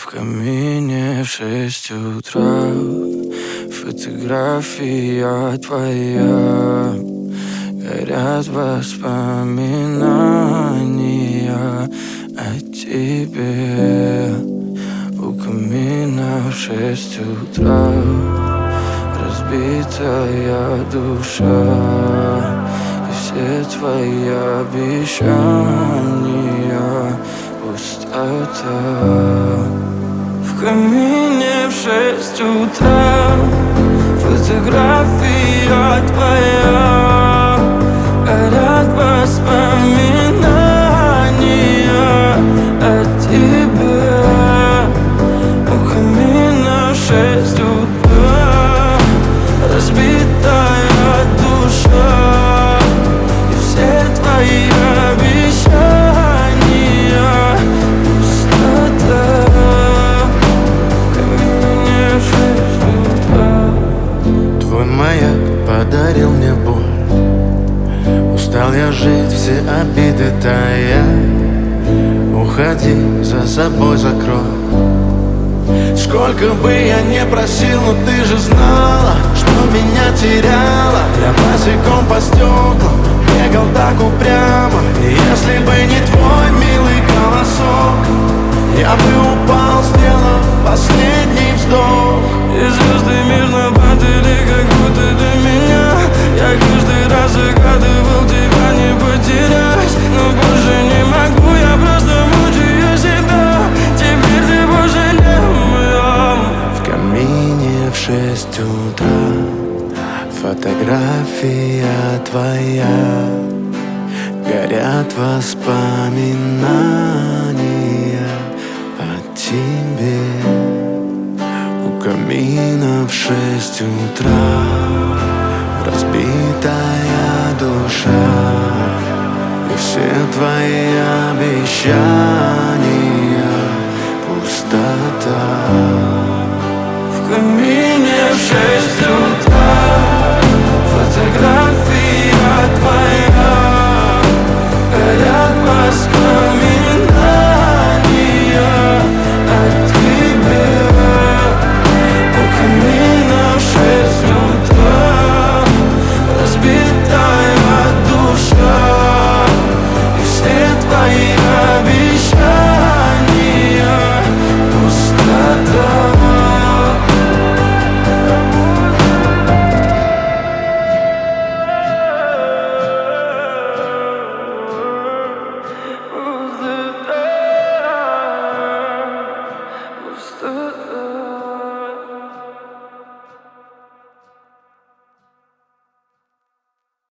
В камине в 6 утра фотография твоя. Горят воспоминания о тебе. У камина в 6 утра разбитая душа. И все твои обещания пустота. В камине в 6 утра фотография твоя. Горят воспоминания о тебе. У камина в 6 утра разбитая душа. И все твои обещания пустота. В камине в 6 утра. Твой маяк подарил мне боль. Устал я жить, все обиды тая. Уходи, за собой закрой. Сколько бы я не просил, но ты же знала, что меня теряла. Я босиком по стеклам бегал так упрямо. И если бы не твой милый голосок, я бы упал, сделав последний вздох. И звезды мирно падали, как будто до меня. Я каждый раз загадывал тебя не потерять, но больше не могу, я просто мучаю себя. Теперь ты больше не моя. В камине в 6 утра фотография твоя. Горят воспоминания о тебе. У камина в 6 утра разбитая душа. И все твои обещания пустота. В камине в 6 утра фотография твоя. Горят воспоминания о тебе. У камина в 6 утра разбитая душа. И все твои обещания пустота. Пустота.